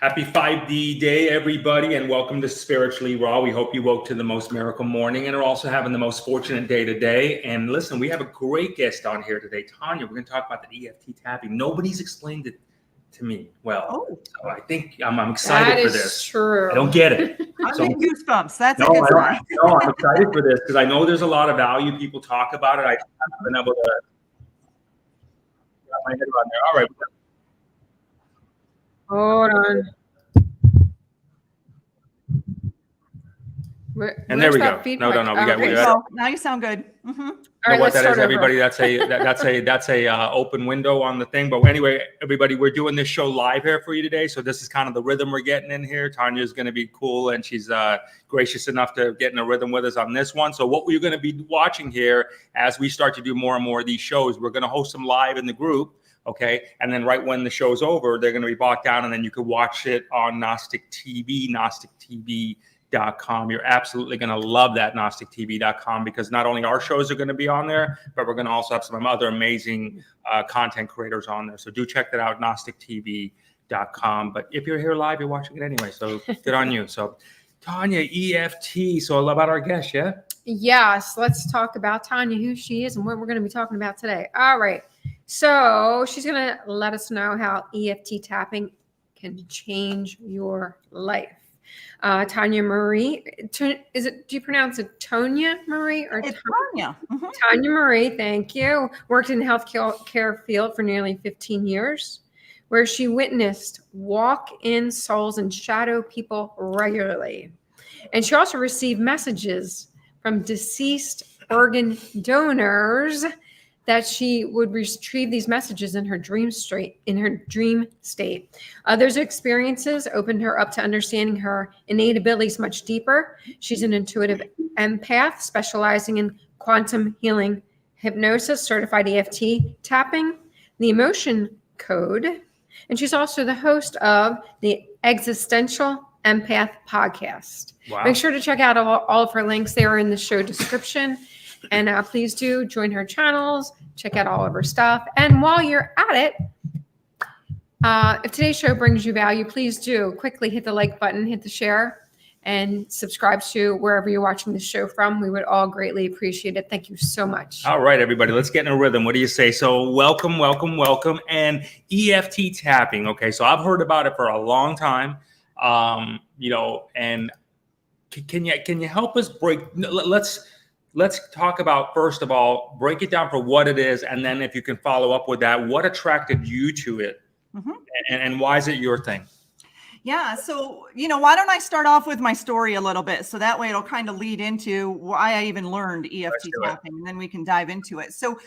Happy 5D day, everybody, and welcome to Spiritually Raw. We hope you woke to the most miracle morning and are also having the most fortunate day today. And listen, we have a great guest on here today, Tanya. We're going to talk about the EFT tapping. Nobody's explained it to me well. So I think I'm excited for this. That is true. I don't get it. I'm getting goosebumps. That's a good sign. No, I'm excited for this because I know there's a lot of value. People talk about it. I haven't been able to wrap my head around there. All right. Hold on. And there we go. No. We got now you sound good. Mm-hmm. All right, what that is, everybody. That's a open window on the thing. But anyway, everybody, we're doing this show live here for you today. So this is kind of the rhythm we're getting in here. Tanya is going to be cool, and she's gracious enough to get in a rhythm with us on this one. So what we're going to be watching here as we start to do more and more of these shows, we're going to host them live in the group. Okay. And then right when the show's over, they're going to be bought down, and then you can watch it on Gnostic TV, GnosticTV.com. You're absolutely going to love that, GnosticTV.com, because not only our shows are going to be on there, but we're going to also have some other amazing content creators on there. So do check that out, GnosticTV.com. But if you're here live, you're watching it anyway. So good on you. So Tanya, EFT. So about our guest, yeah? Yes. Let's talk about Tanya, who she is and what we're going to be talking about today. All right. So she's going to let us know how EFT tapping can change your life. Tanya Marie, do you pronounce it Tanya Marie or it's Tanya? Mm-hmm. Tanya Marie, thank you. Worked in the healthcare field for nearly 15 years, where she witnessed walk-in souls and shadow people regularly. And she also received messages from deceased organ donors that she would retrieve these messages in her dream state. Others' experiences opened her up to understanding her innate abilities much deeper. She's an intuitive empath specializing in quantum healing, hypnosis, certified EFT tapping, the emotion code, and she's also the host of the Existential Empath podcast. Wow. Make sure to check out all of her links. They are in the show description. And please do join her channels, check out all of her stuff. And while you're at it, if today's show brings you value, please do quickly hit the like button, hit the share, and subscribe to wherever you're watching the show from. We would all greatly appreciate it. Thank you so much. All right, everybody, let's get in a rhythm. What do you say? So welcome. And EFT tapping. Okay, so I've heard about it for a long time. And can you help us break? Let's talk about, first of all, break it down for what it is. And then if you can follow up with that, what attracted you to it? Mm-hmm. And why is it your thing? Yeah. So, why don't I start off with my story a little bit? So that way it'll kind of lead into why I even learned EFT tapping, and then we can dive into it. So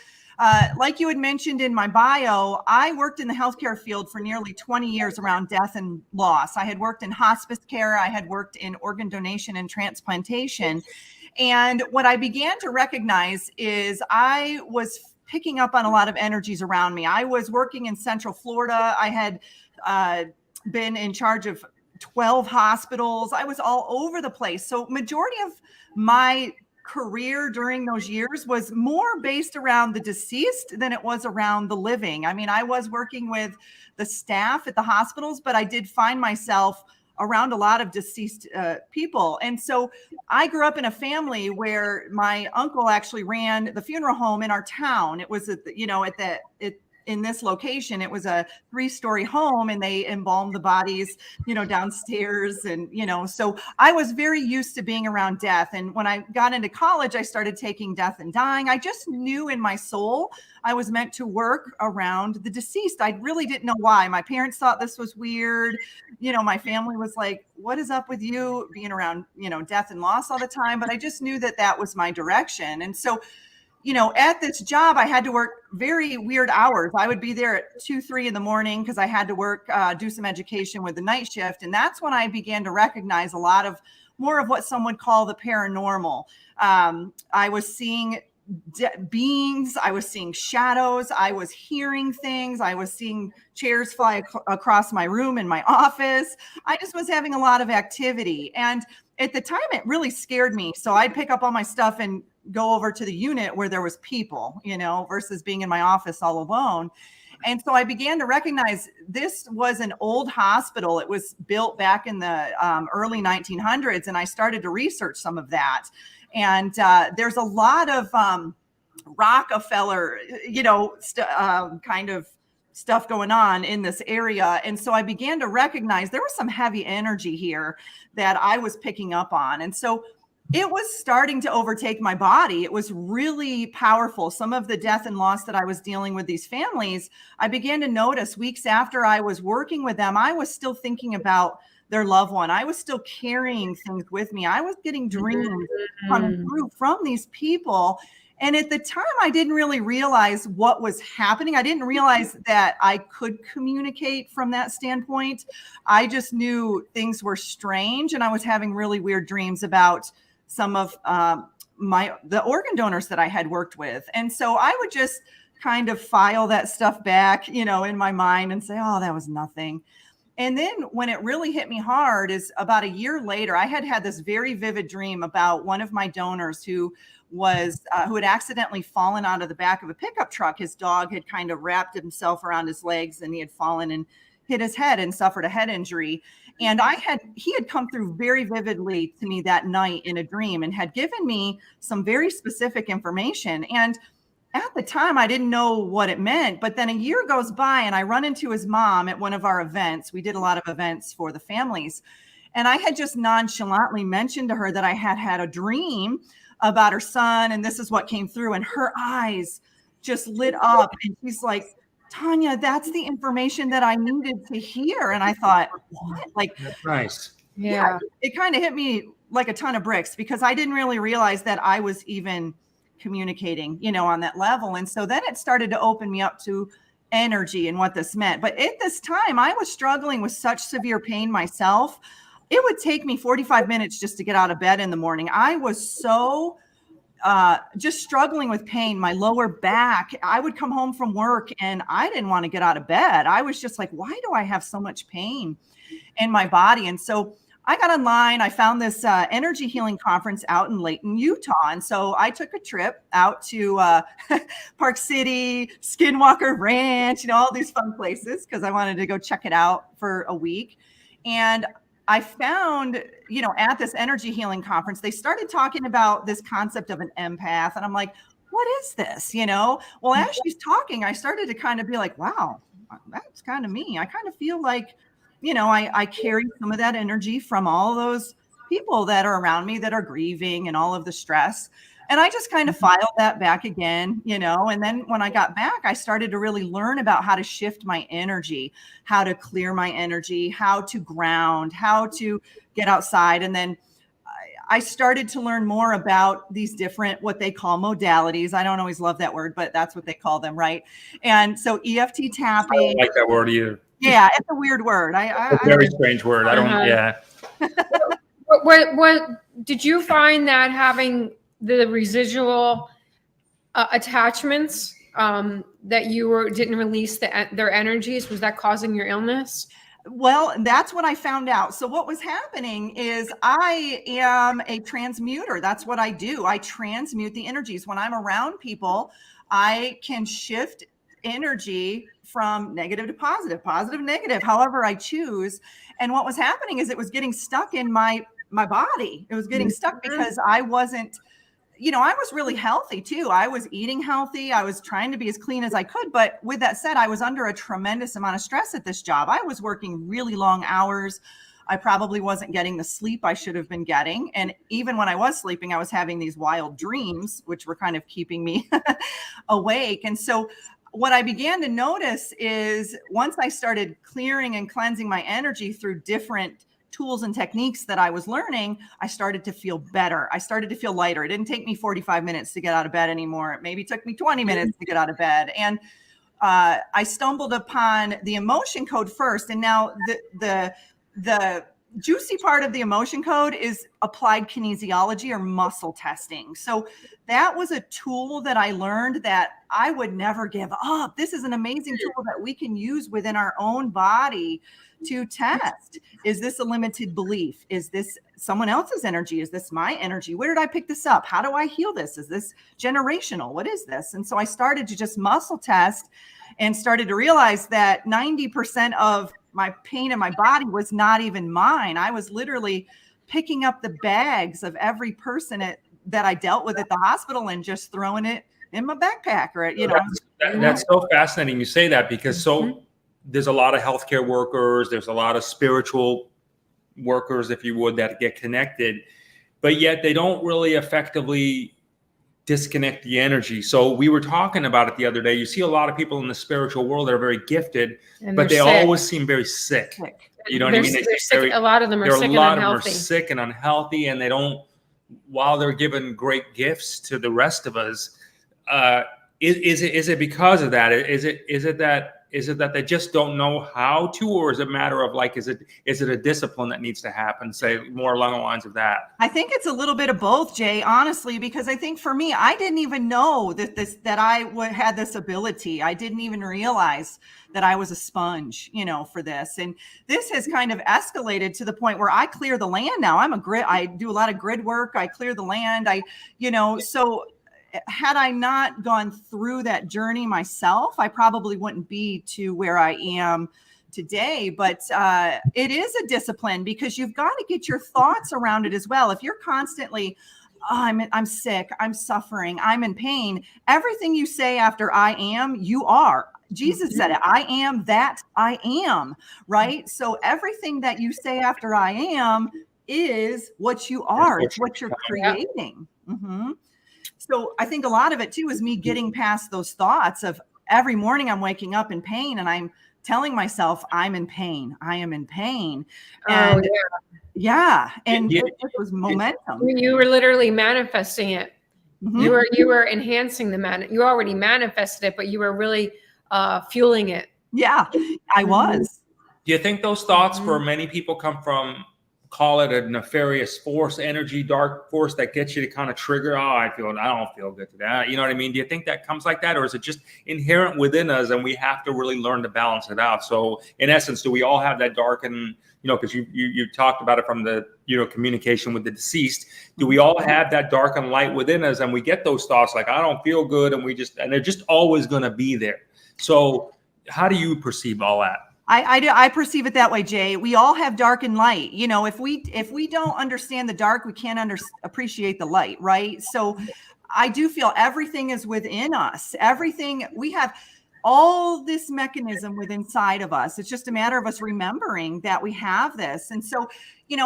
like you had mentioned in my bio, I worked in the healthcare field for nearly 20 years around death and loss. I had worked in hospice care. I had worked in organ donation and transplantation. And what I began to recognize is I was picking up on a lot of energies around me. I was working in Central Florida. I had been in charge of 12 hospitals. I was all over the place. So majority of my career during those years was more based around the deceased than it was around the living. I mean, I was working with the staff at the hospitals, but I did find myself around a lot of deceased people. And so I grew up in a family where my uncle actually ran the funeral home in our town. It was in this location, it was a 3-story home, and they embalmed the bodies, downstairs. And, so I was very used to being around death. And when I got into college, I started taking death and dying. I just knew in my soul I was meant to work around the deceased. I really didn't know why. My parents thought this was weird. My family was like, what is up with you being around, death and loss all the time? But I just knew that that was my direction. And so, at this job, I had to work very weird hours. I would be there at 2-3 in the morning because I had to work, do some education with the night shift. And that's when I began to recognize a lot of more of what some would call the paranormal. I was seeing beings, I was seeing shadows, I was hearing things, I was seeing chairs fly across my room in my office. I just was having a lot of activity. And at the time, it really scared me. So I'd pick up all my stuff and go over to the unit where there was people, versus being in my office all alone. And so I began to recognize this was an old hospital. It was built back in the early 1900s. And I started to research some of that. And there's a lot of Rockefeller, kind of stuff going on in this area. And so I began to recognize there was some heavy energy here that I was picking up on. And so it was starting to overtake my body. It was really powerful. Some of the death and loss that I was dealing with these families, I began to notice weeks after I was working with them, I was still thinking about their loved one. I was still carrying things with me. I was getting dreams come through from these people. And at the time, I didn't really realize what was happening. I didn't realize that I could communicate from that standpoint. I just knew things were strange, and I was having really weird dreams about some of the organ donors that I had worked with. And so I would just kind of file that stuff back, in my mind and say, oh, that was nothing. And then when it really hit me hard is about a year later, I had this very vivid dream about one of my donors who had accidentally fallen out of the back of a pickup truck. His dog had kind of wrapped himself around his legs, and he had fallen and hit his head and suffered a head injury. And he had come through very vividly to me that night in a dream and had given me some very specific information. And at the time, I didn't know what it meant, but then a year goes by and I run into his mom at one of our events. We did a lot of events for the families. And I had just nonchalantly mentioned to her that I had a dream about her son, and this is what came through. And her eyes just lit up. And she's like, Tanya, that's the information that I needed to hear. And I thought, what? Like, that's nice. Yeah. It kind of hit me like a ton of bricks because I didn't really realize that I was even communicating, on that level. And so then it started to open me up to energy and what this meant. But at this time, I was struggling with such severe pain myself. It would take me 45 minutes just to get out of bed in the morning. I was so just struggling with pain, my lower back. I would come home from work and I didn't want to get out of bed. I was just like, why do I have so much pain in my body? And so I got online. I found this energy healing conference out in Layton, Utah. And so I took a trip out to Park City, Skinwalker Ranch, all these fun places because I wanted to go check it out for a week. And I found, at this energy healing conference, they started talking about this concept of an empath. And I'm like, what is this? Well, as she's talking, I started to kind of be like, wow, that's kind of me. I kind of feel like, I carry some of that energy from all those people that are around me that are grieving and all of the stress. And I just kind of filed that back again, and then when I got back, I started to really learn about how to shift my energy, how to clear my energy, how to ground, how to get outside. And then I started to learn more about these different, what they call modalities. I don't always love that word, but that's what they call them. Right. And so EFT tapping. I don't like that word either. Yeah, it's a weird word. It's a very strange word. I don't. Yeah. What did you find that having the residual attachments that you didn't release their energies, was that causing your illness? Well, that's what I found out. So what was happening is I am a transmuter. That's what I do. I transmute the energies. When I'm around people, I can shift energy from negative to positive, positive, negative, however I choose. And what was happening is it was getting stuck in my body. It was getting stuck because I wasn't, I was really healthy too. I was eating healthy. I was trying to be as clean as I could. But with that said, I was under a tremendous amount of stress at this job. I was working really long hours. I probably wasn't getting the sleep I should have been getting. And even when I was sleeping, I was having these wild dreams, which were kind of keeping me awake. And so what I began to notice is once I started clearing and cleansing my energy through different tools and techniques that I was learning, I started to feel better. I started to feel lighter. It didn't take me 45 minutes to get out of bed anymore. It maybe took me 20 minutes to get out of bed. And I stumbled upon the emotion code first. And now the juicy part of the emotion code is applied kinesiology or muscle testing. So that was a tool that I learned that I would never give up. This is an amazing tool that we can use within our own body to test. Is this a limited belief? Is this someone else's energy? Is this my energy? Where did I pick this up? How do I heal this? Is this generational? What is this? And so I started to just muscle test. and started to realize that 90% of my pain in my body was not even mine. I was literally picking up the bags of every person that I dealt with at the hospital and just throwing it in my backpack, or, you know. That's so fascinating you say that, because there's a lot of healthcare workers, there's a lot of spiritual workers, if you would, that get connected, but yet they don't really effectively disconnect the energy. So we were talking about it the other day. You see a lot of people in the spiritual world that are very gifted, but they always seem very sick. You know what I mean? They're sick. A lot of them are sick and unhealthy. A lot of them are sick and unhealthy, and they don't, while they're given great gifts to the rest of us, is it because of that? Is it that they just don't know how to, or is it a matter of like, is it a discipline that needs to happen? Say more along the lines of that. I think it's a little bit of both, Jay, honestly, because I think for me, I didn't even know that I had this ability. I didn't even realize that I was a sponge, you know, for this. And this has kind of escalated to the point where I clear the land now. I do a lot of grid work. I clear the land. So had I not gone through that journey myself, I probably wouldn't be to where I am today. But it is a discipline, because you've got to get your thoughts around it as well. If you're constantly, I'm sick, I'm suffering, I'm in pain, everything you say after I am, you are. Jesus said it. I am that I am, right? So everything that you say after I am is what you are. It's what you're creating. So I think a lot of it too is me getting past those thoughts of every morning I'm waking up in pain and I'm telling myself I'm in pain. I am in pain. And and it was momentum. You were literally manifesting it. You were enhancing you already manifested it, but you were really fueling it. Yeah, I was. Do you think those thoughts for many people come from, call it a nefarious force, energy, dark force that gets you to kind of trigger, I don't feel good today. You know what I mean? Do you think that comes like that, or is it just inherent within us and we have to really learn to balance it out? So in essence, do we all have that dark and, because you talked about it from the, communication with the deceased, do we all have that dark and light within us, and we get those thoughts like, I don't feel good, and they're just always going to be there. So how do you perceive all that? I perceive it that way, Jay. We all have dark and light. If we don't understand the dark, we can't appreciate the light, right? So I do feel everything is within us. Everything, we have all this mechanism within inside of us. It's just a matter of us remembering that we have this. And so,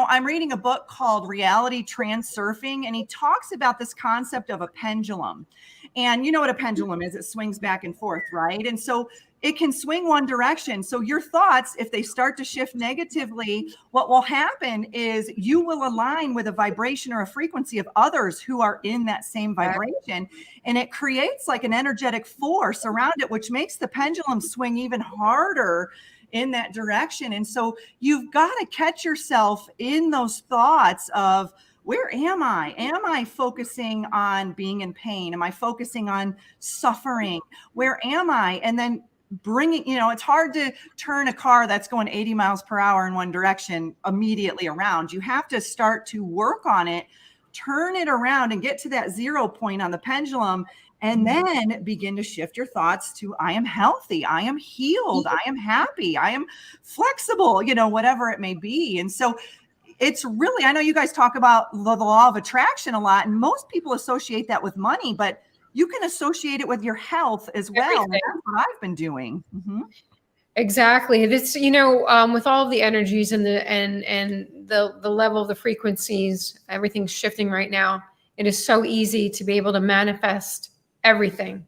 I'm reading a book called Reality Transurfing, and he talks about this concept of a pendulum. And you know what a pendulum is? It swings back and forth, right? And so it can swing one direction. So your thoughts, if they start to shift negatively, what will happen is you will align with a vibration or a frequency of others who are in that same vibration. And it creates like an energetic force around it, which makes the pendulum swing even harder in that direction. And so you've got to catch yourself in those thoughts of, where am I? Am I focusing on being in pain? Am I focusing on suffering? Where am I? And then bringing, it's hard to turn a car that's going 80 miles per hour in one direction immediately around. You have to start to work on it, turn it around and get to that 0 point on the pendulum, and then begin to shift your thoughts to, I am healthy, I am healed, I am happy, I am flexible, whatever it may be. And so it's really, I know you guys talk about the law of attraction a lot, and most people associate that with money, but you can associate it with your health as well. And that's what I've been doing. Exactly. It's, with all the energies and the level of the frequencies, everything's shifting right now. It is so easy to be able to manifest everything.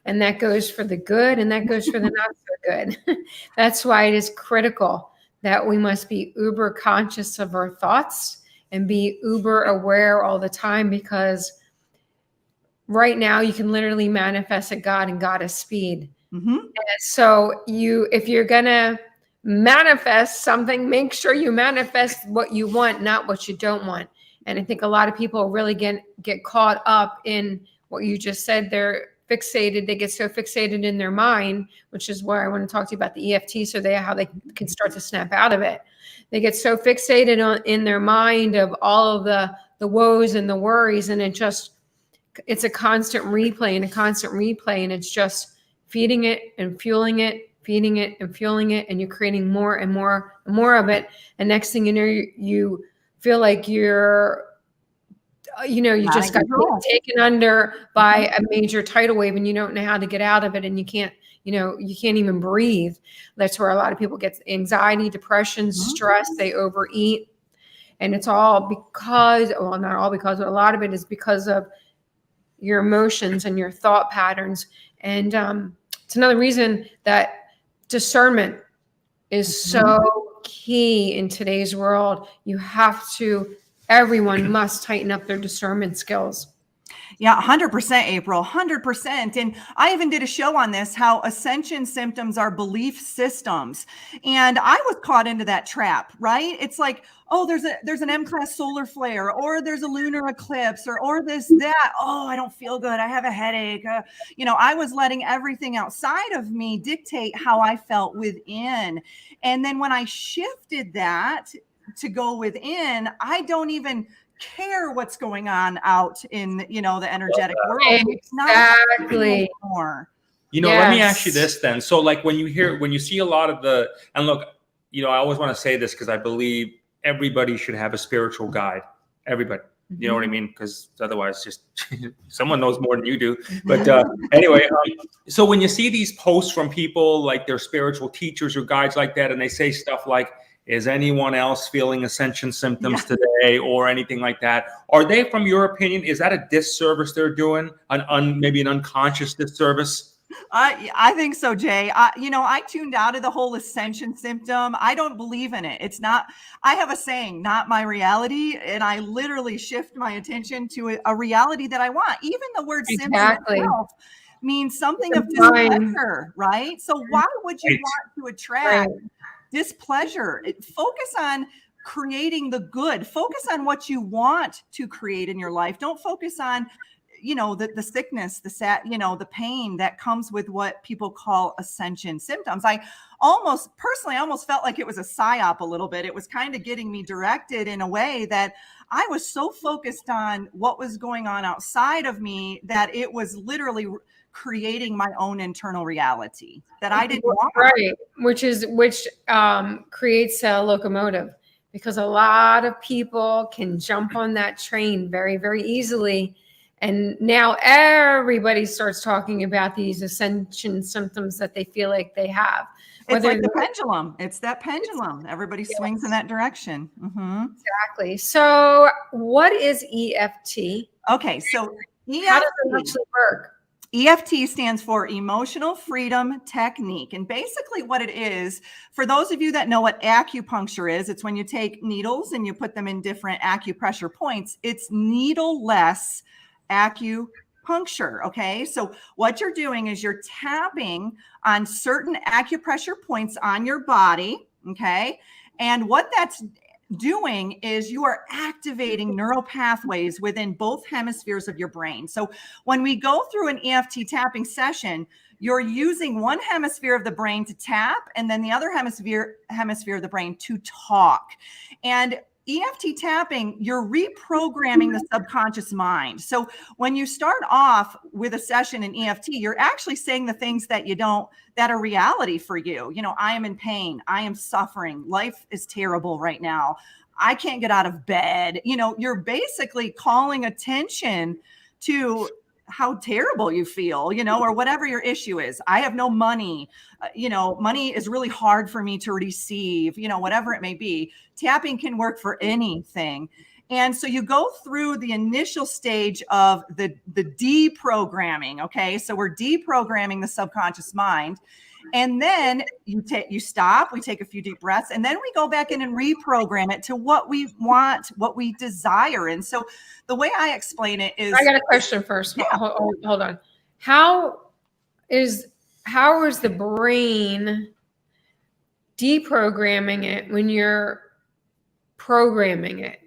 And that goes for the good, and that goes for the not so good. That's why it is critical that we must be uber conscious of our thoughts and be uber aware all the time, because right now you can literally manifest a God and goddess speed. And so if you're going to manifest something, make sure you manifest what you want, not what you don't want. And I think a lot of people really get caught up in what you just said. They're fixated. They get so fixated in their mind, which is why I want to talk to you about the EFT, so how they can start to snap out of it. They get so fixated in their mind of all of the woes and the worries, and it's a constant replay and a constant replay, and it's just feeding it and fueling it, feeding it and fueling it, and you're creating more and more and more of it. And next thing you know, you feel like you just got taken under by a major tidal wave and you don't know how to get out of it, and you can't even breathe. That's where a lot of people get anxiety, depression, stress, they overeat. And it's all because, well, not all because, but a lot of it is because of your emotions and your thought patterns. And it's another reason that discernment is so key in today's world. Everyone must tighten up their discernment skills. Yeah, 100%, April, 100%. And I even did a show on this, how Ascension symptoms are belief systems. And I was caught into that trap, right? It's like, oh, there's an M-class solar flare, or there's a lunar eclipse, or this, that. Oh, I don't feel good. I have a headache. I was letting everything outside of me dictate how I felt within. And then when I shifted that to go within, I don't even care what's going on out in the energetic world. It's not anymore. Let me ask you this then. So like when you see a lot of and look, I always want to say this because I believe everybody should have a spiritual guide. Everybody. You know what I mean? Because otherwise just someone knows more than you do. But anyway, so when you see these posts from people like their spiritual teachers or guides like that, and they say stuff like, is anyone else feeling Ascension symptoms today or anything like that? Are they, from your opinion, is that a disservice they're doing? Maybe an unconscious disservice? I think so, Jay. I tuned out of the whole Ascension symptom. I don't believe in it. It's not, I have a saying, not my reality. And I literally shift my attention to a reality that I want. Even the word symptom itself means something of displeasure, right? So why would you want to attract displeasure? Focus on creating the good. Focus on what you want to create in your life. Don't focus on, the sickness, the sad, the pain that comes with what people call Ascension symptoms. I almost felt like it was a psyop a little bit. It was kind of getting me directed in a way that I was so focused on what was going on outside of me that it was literally creating my own internal reality that I didn't want. Right. Which creates a locomotive, because a lot of people can jump on that train very, very easily. And now everybody starts talking about these Ascension symptoms that they feel like they have. It's like the pendulum. It's that pendulum. Everybody swings in that direction. Exactly. So what is EFT? Okay. So EFT, how does it actually work? EFT stands for Emotional Freedom Technique. And basically what it is, for those of you that know what acupuncture is, it's when you take needles and you put them in different acupressure points. It's needle-less acupuncture. Okay. So what you're doing is you're tapping on certain acupressure points on your body. Okay. And what that's doing is you are activating neural pathways within both hemispheres of your brain. So when we go through an EFT tapping session, you're using one hemisphere of the brain to tap, and then the other hemisphere of the brain to talk. And EFT tapping, you're reprogramming the subconscious mind. So when you start off with a session in EFT, you're actually saying the things that that are reality for you. I am in pain. I am suffering. Life is terrible right now. I can't get out of bed. You're basically calling attention to how terrible you feel, or whatever your issue is. I have no money. Money is really hard for me to receive, whatever it may be. Tapping can work for anything. And so you go through the initial stage of the deprogramming. Okay. So we're deprogramming the subconscious mind. And then you stop, we take a few deep breaths, and then we go back in and reprogram it to what we want, what we desire. And so the way I explain it is— I got a question first. Yeah. Hold on. How is the brain deprogramming it when you're programming it?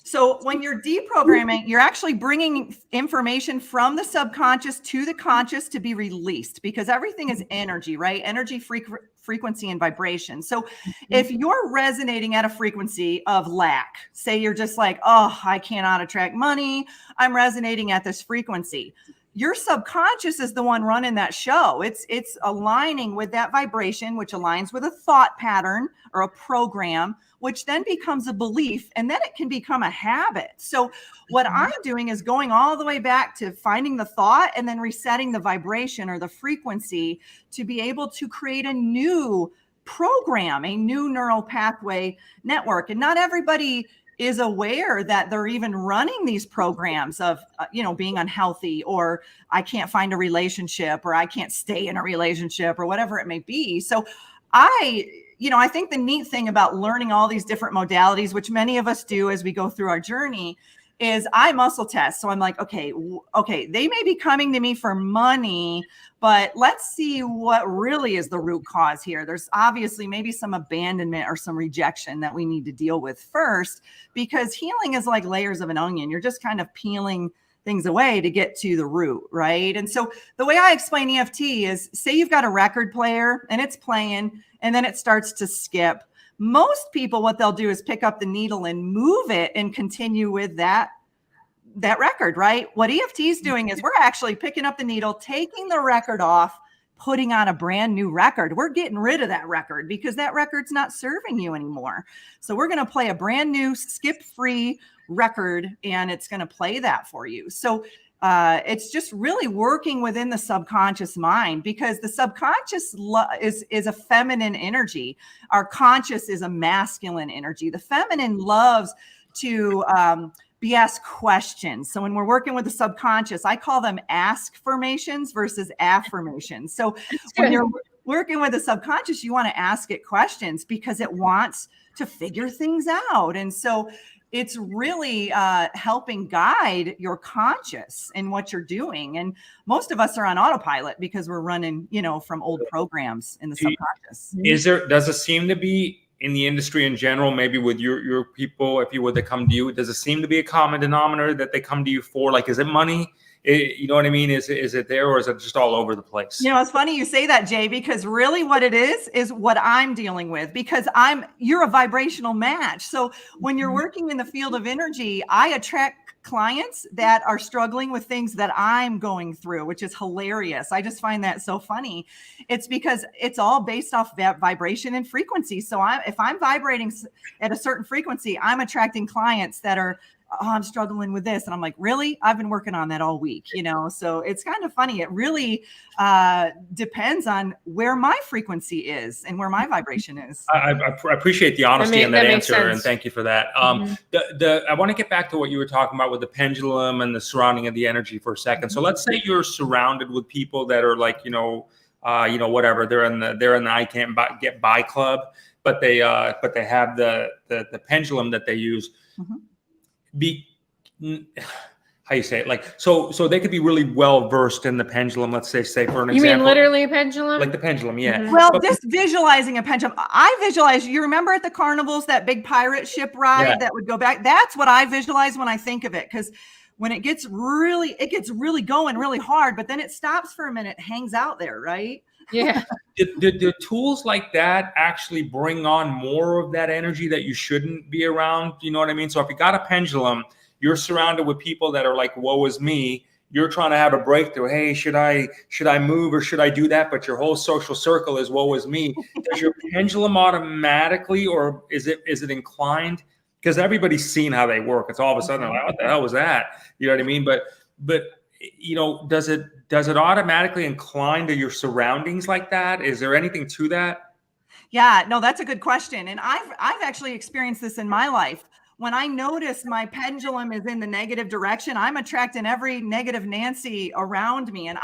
So when you're deprogramming, you're actually bringing information from the subconscious to the conscious to be released, because everything is energy, right? Energy, frequency, and vibration. So if you're resonating at a frequency of lack, say you're just like, oh, I cannot attract money, I'm resonating at this frequency. your subconscious is the one running that show. It's aligning with that vibration, which aligns with a thought pattern or a program, which then becomes a belief, and then it can become a habit. So what I'm doing is going all the way back to finding the thought and then resetting the vibration or the frequency to be able to create a new program, a new neural pathway network. And not everybody is aware that they're even running these programs of, being unhealthy, or I can't find a relationship, or I can't stay in a relationship, or whatever it may be. So I think the neat thing about learning all these different modalities, which many of us do as we go through our journey, is I muscle test. So I'm like, okay, they may be coming to me for money, but let's see what really is the root cause here. There's obviously maybe some abandonment or some rejection that we need to deal with first, because healing is like layers of an onion. You're just kind of peeling things away to get to the root, right? And so the way I explain EFT is, say you've got a record player and it's playing and then it starts to skip. Most people, what they'll do is pick up the needle and move it and continue with that record, right? What EFT is doing is we're actually picking up the needle, taking the record off, putting on a brand new record. We're getting rid of that record because that record's not serving you anymore. So we're going to play a brand new skip-free record, and it's going to play that for you. So it's just really working within the subconscious mind, because the subconscious is a feminine energy. Our conscious is a masculine energy. The feminine loves to be asked questions. So when we're working with the subconscious, I call them ask-formations versus affirmations. So when you're working with the subconscious, you want to ask it questions because it wants to figure things out. And so it's really helping guide your conscious in what you're doing. And most of us are on autopilot because we're running, from old programs in the subconscious. Does it seem to be in the industry in general, maybe with your people, if you were to come to you, does it seem to be a common denominator that they come to you for? Like, is it money? You know what I mean? Is it there, or is it just all over the place? It's funny you say that, Jay, because really what it is what I'm dealing with, because you're a vibrational match. So when you're working in the field of energy, I attract clients that are struggling with things that I'm going through, which is hilarious. I just find that so funny. It's because it's all based off that vibration and frequency. So if I'm vibrating at a certain frequency, I'm attracting clients that are, I'm struggling with this. And I'm like, really? I've been working on that all week, So it's kind of funny. It really depends on where my frequency is and where my vibration is. I appreciate the honesty in that answer, and thank you for that. I want to get back to what you were talking about with the pendulum and the surrounding of the energy for a second. So let's say you're surrounded with people that are like, whatever, they're in the I can't get by club, but they have the pendulum that they use. How you say it? Like, so they could be really well versed in the pendulum. Let's say for an example. You mean literally a pendulum? Like the pendulum, yeah. Well, just visualizing a pendulum. I visualize, you remember at the carnivals, that big pirate ship ride that would go back? That's what I visualize when I think of it. Because when it gets really going really hard, but then it stops for a minute, hangs out there, right? Yeah. Do tools like that actually bring on more of that energy that you shouldn't be around? You know what I mean? So if you got a pendulum, you're surrounded with people that are like, woe is me. You're trying to have a breakthrough. Hey, should I move or should I do that? But your whole social circle is woe is me. Does your pendulum automatically, or is it inclined? Because everybody's seen how they work. It's all of a sudden like, what the hell was that? You know what I mean? But does it automatically incline to your surroundings like that? Is there anything to that? Yeah, no, that's a good question. And I've actually experienced this in my life. When I notice my pendulum is in the negative direction, I'm attracting every negative Nancy around me. And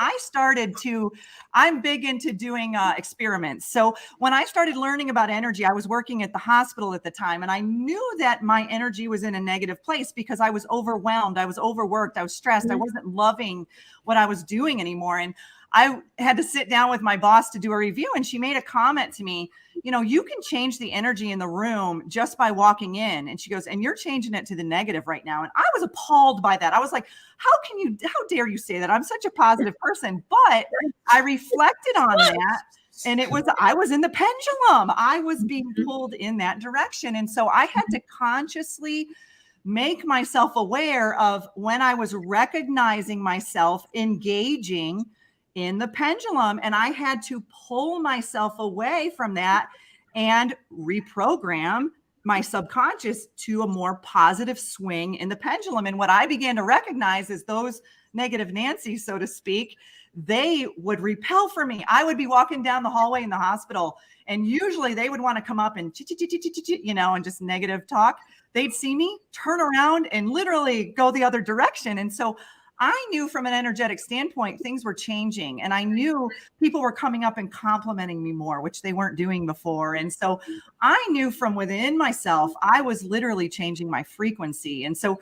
I'm big into doing experiments. So when I started learning about energy, I was working at the hospital at the time, and I knew that my energy was in a negative place because I was overwhelmed. I was overworked. I was stressed. I wasn't loving what I was doing anymore. And I had to sit down with my boss to do a review, and she made a comment to me, you can change the energy in the room just by walking in. And she goes, and you're changing it to the negative right now. And I was appalled by that. I was like, how dare you say that? I'm such a positive person. But I reflected on that, and I was in the pendulum. I was being pulled in that direction. And so I had to consciously make myself aware of when I was recognizing myself engaging in the pendulum. And I had to pull myself away from that and reprogram my subconscious to a more positive swing in the pendulum. And what I began to recognize is those negative Nancy's, so to speak, they would repel from me. I would be walking down the hallway in the hospital, and usually they would want to come up and, and just negative talk. They'd see me, turn around, and literally go the other direction. And so I knew from an energetic standpoint, things were changing, and I knew people were coming up and complimenting me more, which they weren't doing before. And so I knew from within myself, I was literally changing my frequency. And so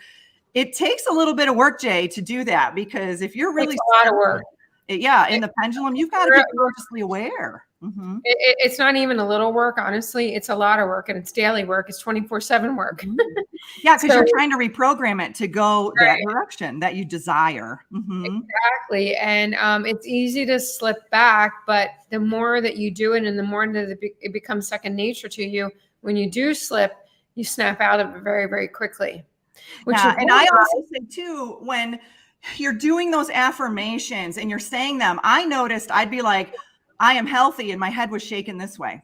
it takes a little bit of work, Jay, to do that, because if you're really a lot of work. Yeah, in the pendulum, you've got to be consciously aware. Mm-hmm. It's not even a little work, honestly. It's a lot of work, and it's daily work. It's 24/7 work. Yeah, because you're trying to reprogram it to go that direction that you desire. Mm-hmm. Exactly. And it's easy to slip back, but the more that you do it and the more that it becomes second nature to you, when you do slip, you snap out of it very, very quickly. And I also say too, when you're doing those affirmations and you're saying them, I noticed I'd be like, I am healthy, and my head was shaking this way.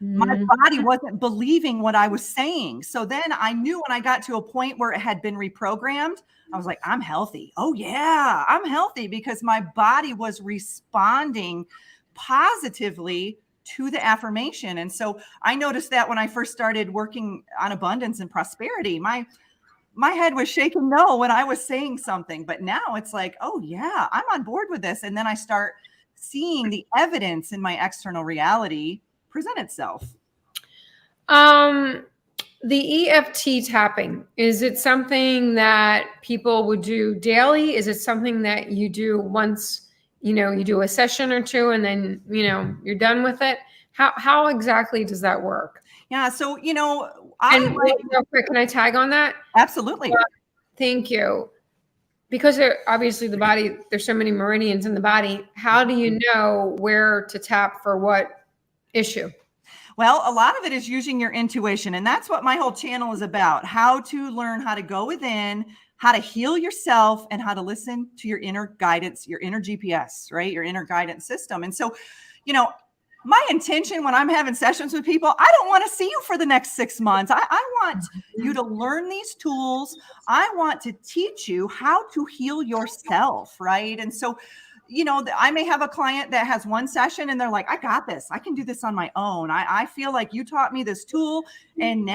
My body wasn't believing what I was saying. So then I knew when I got to a point where it had been reprogrammed, I was like, I'm healthy. Oh yeah, I'm healthy, because my body was responding positively to the affirmation. And so I noticed that when I first started working on abundance and prosperity, my head was shaking no when I was saying something, but now it's like, oh yeah, I'm on board with this. And then I start seeing the evidence in my external reality present itself. The EFT tapping, is it something that people would do daily? Is it something that you do once, you do a session or two and then, you're done with it? How exactly does that work? Yeah. So, real quick, can I tag on that? Absolutely. Thank you. Because obviously the body, there's so many meridians in the body. How do you know where to tap for what issue? Well, a lot of it is using your intuition. And that's what my whole channel is about. How to learn how to go within, how to heal yourself, and how to listen to your inner guidance, your inner GPS, right? Your inner guidance system. And so, my intention when I'm having sessions with people, I don't want to see you for the next 6 months. I want you to learn these tools. I want to teach you how to heal yourself, right? And so, I may have a client that has one session and they're like, I got this. I can do this on my own. I feel like you taught me this tool, and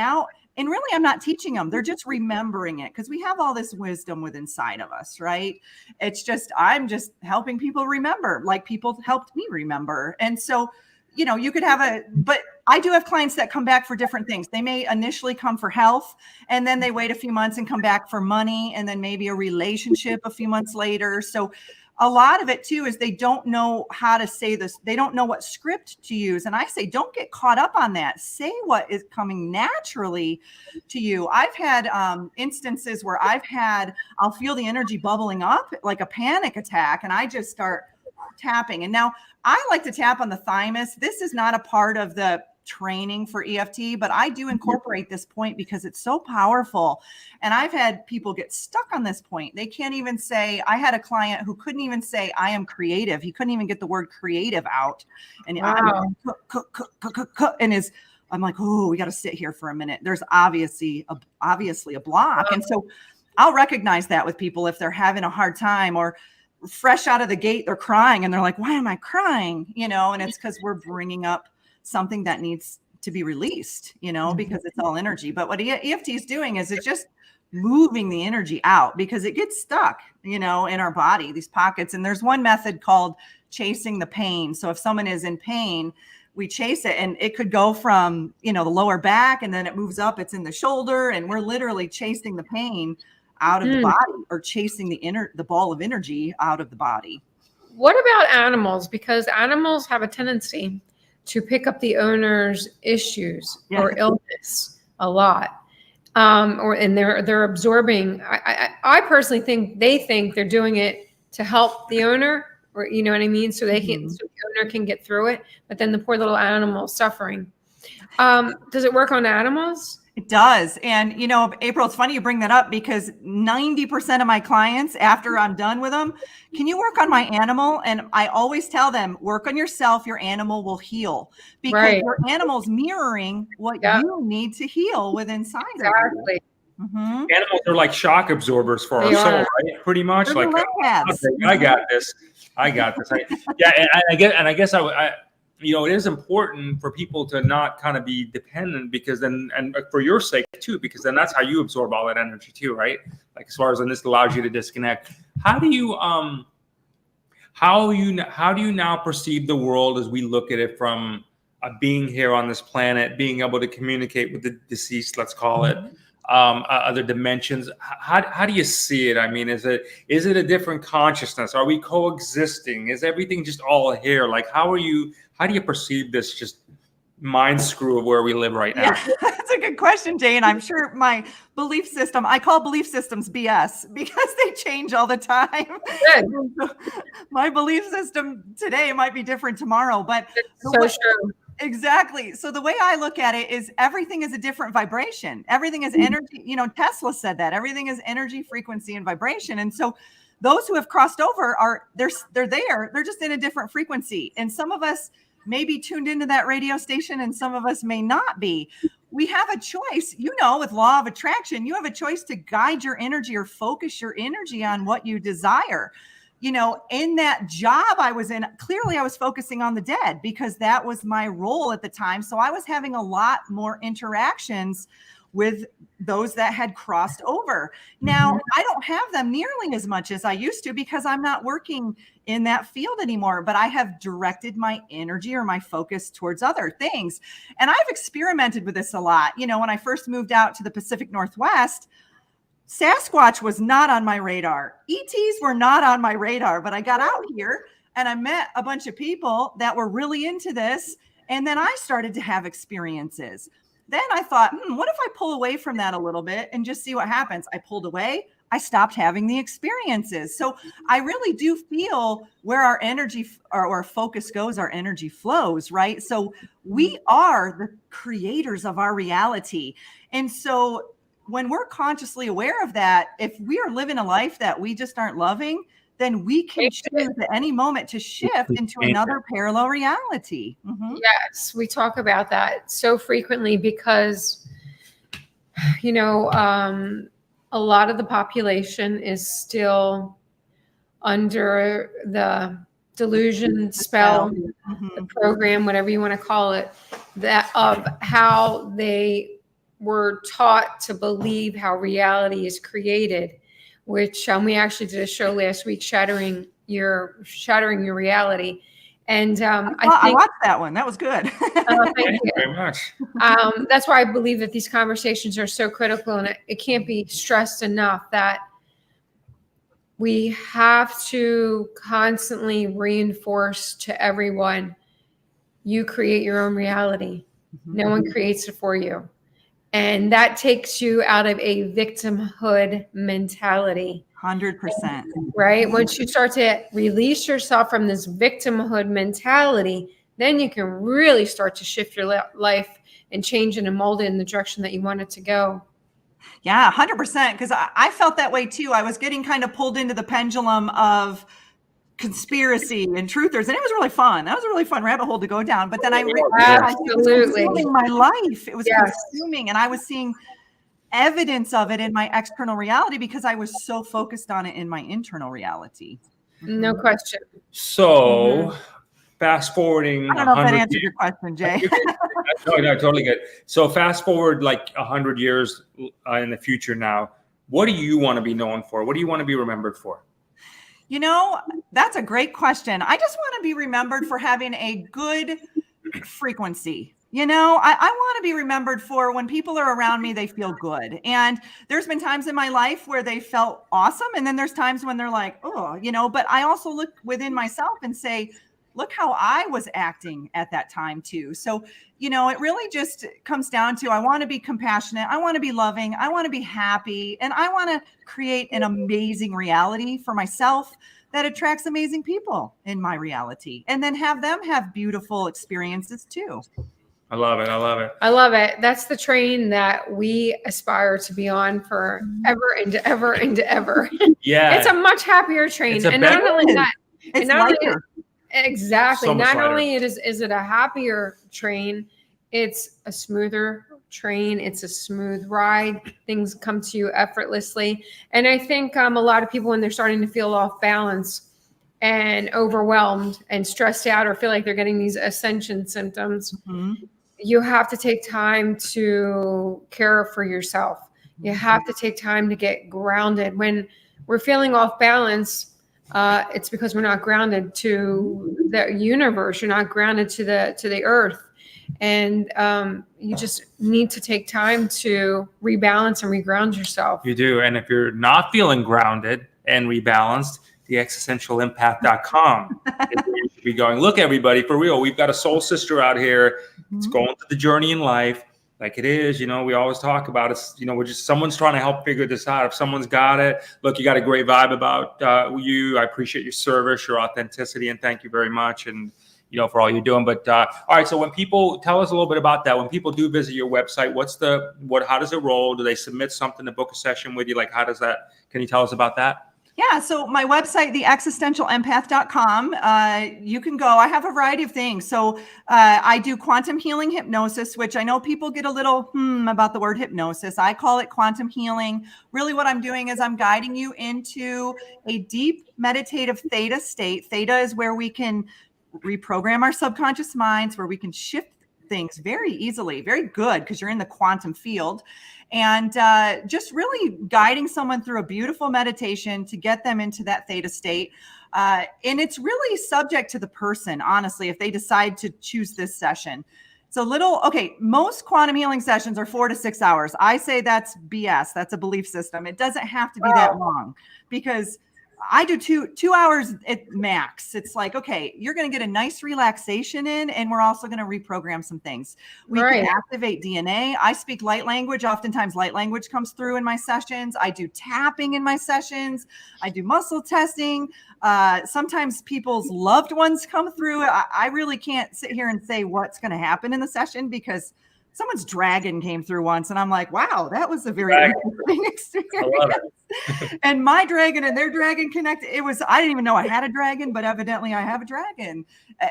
really I'm not teaching them. They're just remembering it, because we have all this wisdom within inside of us, right? It's just, I'm just helping people remember, like people helped me remember. And so, you could but I do have clients that come back for different things. They may initially come for health, and then they wait a few months and come back for money, and then maybe a relationship a few months later. So a lot of it too is they don't know how to say this. They don't know what script to use. And I say, don't get caught up on that. Say what is coming naturally to you. I've had instances where I'll feel the energy bubbling up like a panic attack, and I just start tapping. And now I like to tap on the thymus. This is not a part of the training for EFT, but I do incorporate this point because it's so powerful. And I've had people get stuck on this point. They can't even say, I had a client who couldn't even say, I am creative. He couldn't even get the word creative out. And wow. I'm like, oh, we got to sit here for a minute. There's obviously a block. And so I'll recognize that with people if they're having a hard time, or fresh out of the gate, they're crying and they're like, why am I crying? And it's because we're bringing up something that needs to be released, because it's all energy. But what EFT is doing is it's just moving the energy out, because it gets stuck, in our body, these pockets. And there's one method called chasing the pain. So if someone is in pain, we chase it, and it could go from, the lower back, and then it moves up, it's in the shoulder, and we're literally chasing the pain out of the body, or chasing the ball of energy out of the body. What about animals? Because animals have a tendency to pick up the owner's issues or illness a lot. And they're absorbing. I personally think they think they're doing it to help the owner, or you know what I mean? So so the owner can get through it, but then the poor little animal suffering. Does it work on animals? It does. And, April, it's funny you bring that up because 90% of my clients, after I'm done with them, can you work on my animal? And I always tell them, work on yourself. Your animal will heal because Right. your animal's mirroring what Yeah. you need to heal within inside of you. Exactly. Mm-hmm. Animals are like shock absorbers for our They soul, are. right? Pretty much. They're Like, the labs. I got this. I got this. Yeah, and I guess it is important for people to not kind of be dependent because then, and for your sake too, because then that's how you absorb all that energy too, right? Like as far as, and this allows you to disconnect. How do you now perceive the world as we look at it from being here on this planet, being able to communicate with the deceased, let's call it, other dimensions? How do you see it? I mean, is it a different consciousness? Are we coexisting? Is everything just all here? Like, how do you perceive this just mind screw of where we live right now? Yeah, that's a good question, Jay. And I'm sure my belief system, I call belief systems BS because they change all the time. My belief system today might be different tomorrow, but so true. Exactly. So the way I look at it is everything is a different vibration. Everything is energy. Tesla said that everything is energy, frequency, and vibration. And so those who have crossed over they're there. They're just in a different frequency. And some of us may be tuned into that radio station and some of us may not be. We have a choice, with law of attraction, you have a choice to guide your energy or focus your energy on what you desire. In that job I was in, clearly I was focusing on the dead because that was my role at the time. So I was having a lot more interactions with those that had crossed over. Now, I don't have them nearly as much as I used to because I'm not working in that field anymore, but I have directed my energy or my focus towards other things. And I've experimented with this a lot. When I first moved out to the Pacific Northwest, Sasquatch was not on my radar. ETs were not on my radar, but I got out here and I met a bunch of people that were really into this. And then I started to have experiences. Then I thought, what if I pull away from that a little bit and just see what happens? I pulled away. I stopped having the experiences. So I really do feel where our energy or our focus goes, our energy flows, right? So we are the creators of our reality. And so when we're consciously aware of that, if we are living a life that we just aren't loving, then we can choose at any moment to shift into another parallel reality. Mm-hmm. Yes, we talk about that so frequently because, a lot of the population is still under the delusion spell, the program, whatever you want to call it, that of how they were taught to believe how reality is created, which we actually did a show last week, shattering your reality. And I watched that one. That was good. Thank you very much. That's why I believe that these conversations are so critical, and it can't be stressed enough that we have to constantly reinforce to everyone, you create your own reality. No one creates it for you. And that takes you out of a victimhood mentality. 100%. Right? Once you start to release yourself from this victimhood mentality, then you can really start to shift your life and change it and mold it in the direction that you want it to go. Yeah, 100%. Because I felt that way too. I was getting kind of pulled into the pendulum of conspiracy and truthers, and it was really fun. That was a really fun rabbit hole to go down. But then I realized it was consuming my life. It was consuming, and I was seeing evidence of it in my external reality because I was so focused on it in my internal reality. No question. So fast forwarding, I don't know if that answered your question, Jay. No, totally good. So fast forward like 100 years in the future now, what do you want to be known for? What do you want to be remembered for? That's a great question. I just want to be remembered for having a good frequency. I want to be remembered for when people are around me, they feel good. And there's been times in my life where they felt awesome. And then there's times when they're like, but I also look within myself and say, look how I was acting at that time too. So, it really just comes down to, I want to be compassionate. I want to be loving. I want to be happy. And I want to create an amazing reality for myself that attracts amazing people in my reality. And then have them have beautiful experiences too. I love it. I love it. I love it. That's the train that we aspire to be on for ever and ever and ever. Yeah. It's a much happier train. It's a and not only that, It's and not only, lighter. exactly. So much Not lighter. only is it a happier train, it's a smoother train. It's a smooth ride. Things come to you effortlessly. And I think a lot of people, when they're starting to feel off balance and overwhelmed and stressed out, or feel like they're getting these ascension symptoms, you have to take time to care for yourself. You have to take time to get grounded. When we're feeling off balance, it's because we're not grounded to the universe. You're not grounded to the earth. And you just need to take time to rebalance and reground yourself. You do. And if you're not feeling grounded and rebalanced, theexistentialempath.com is where you should be going. Look, everybody, for real, we've got a soul sister out here. It's going through the journey in life like it is. You know, we always talk about it. You know, we're just, someone's trying to help figure this out. If someone's got it, look, you got a great vibe about you. I appreciate your service, your authenticity, and thank you very much. And, you know, for all you're doing. But all right, so when people, tell us a little bit about that. When people do visit your website, how does it roll? Do they submit something to book a session with you? Like, how does that, can you tell us about that? Yeah, so my website, theexistentialempath.com, you can go. I have a variety of things. So I do quantum healing hypnosis, which I know people get a little about the word hypnosis. I call it quantum healing. Really what I'm doing is I'm guiding you into a deep meditative theta state. Theta is where we can reprogram our subconscious minds, where we can shift things very easily, very good, because you're in the quantum field. And just really guiding someone through a beautiful meditation to get them into that theta state. And it's really subject to the person, honestly, if they decide to choose this session. It's a little, okay, most quantum healing sessions are 4 to 6 hours. I say that's BS. That's a belief system. It doesn't have to be that long, because I do two hours at max. It's like, okay, you're going to get a nice relaxation in, and we're also going to reprogram some things. We can activate DNA. I speak light language. Oftentimes light language comes through in my sessions. I do tapping in my sessions. I do muscle testing. Sometimes people's loved ones come through. I really can't sit here and say what's going to happen in the session, because someone's dragon came through once, and I'm like, wow, that was a very interesting experience. I love it. And my dragon and their dragon connected. I didn't even know I had a dragon, but evidently I have a dragon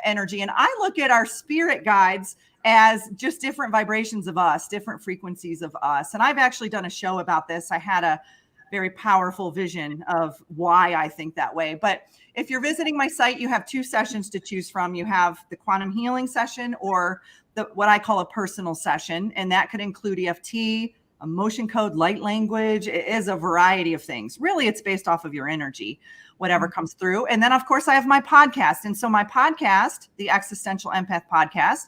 energy. And I look at our spirit guides as just different vibrations of us, different frequencies of us. And I've actually done a show about this. I had a very powerful vision of why I think that way. But if you're visiting my site, you have 2 sessions to choose from. You have the quantum healing session, or what I call a personal session. And that could include EFT, emotion code, light language. It is a variety of things. Really, it's based off of your energy, whatever comes through. And then, of course, I have my podcast. And so my podcast, the Existential Empath Podcast,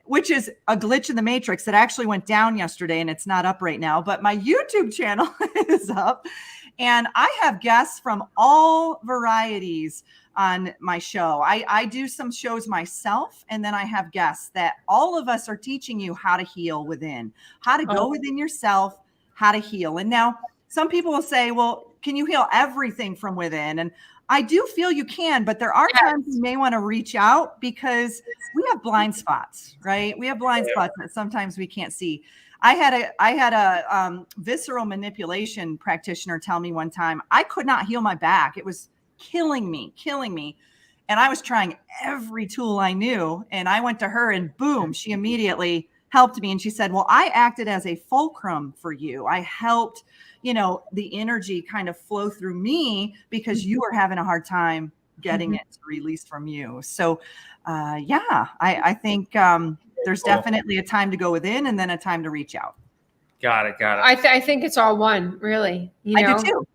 which is a glitch in the matrix that actually went down yesterday, and it's not up right now, but my YouTube channel is up. And I have guests from all varieties on my show. I do some shows myself, and then I have guests that all of us are teaching you how to heal within, how to go within yourself, how to heal. And now some people will say, well, can you heal everything from within? And I do feel you can, but there are times you may want to reach out, because we have blind spots, right? We have blind spots that sometimes we can't see. I had a visceral manipulation practitioner tell me one time, I could not heal my back. It was killing me. And I was trying every tool I knew. And I went to her, and boom, she immediately helped me. And she said, well, I acted as a fulcrum for you. I helped, the energy kind of flow through me, because you were having a hard time getting it to release from you. So, I think there's definitely a time to go within, and then a time to reach out. Got it. I think it's all one, really. I do too.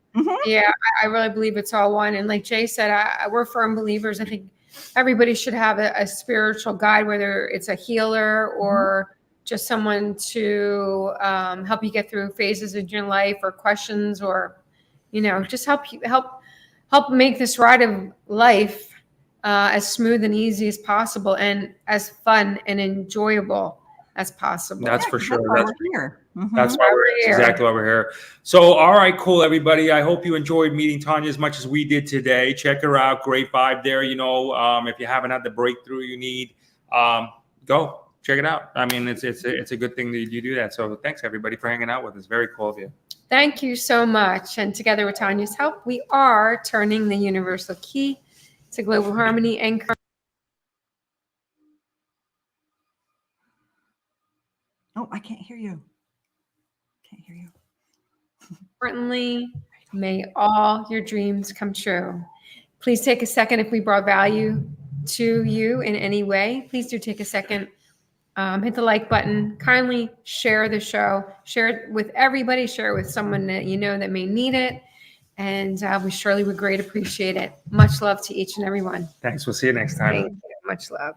Yeah, I really believe it's all one. And like Jay said, we're firm believers. I think everybody should have a spiritual guide, whether it's a healer or just someone to help you get through phases of your life, or questions, or, just help make this ride of life as smooth and easy as possible, and as fun and enjoyable as possible. That's for sure. That's why we're here. That's why we're here. Exactly why we're here. So, all right, cool, everybody. I hope you enjoyed meeting Tanya as much as we did today. Check her out. Great vibe there. If you haven't had the breakthrough you need, go check it out. I mean, it's a good thing that you do that. So thanks everybody for hanging out with us. Very cool of you. Thank you so much. And together with Tanya's help, we are turning the universal key to global harmony and Oh, I can't hear you. Can't hear you. importantly, may all your dreams come true. Please take a second if we brought value to you in any way. Please do take a second. Hit the like button. Kindly share the show. Share it with everybody. Share it with someone that you know that may need it. And we surely would greatly appreciate it. Much love to each and every one. Thanks. We'll see you next time. Thank you. Much love.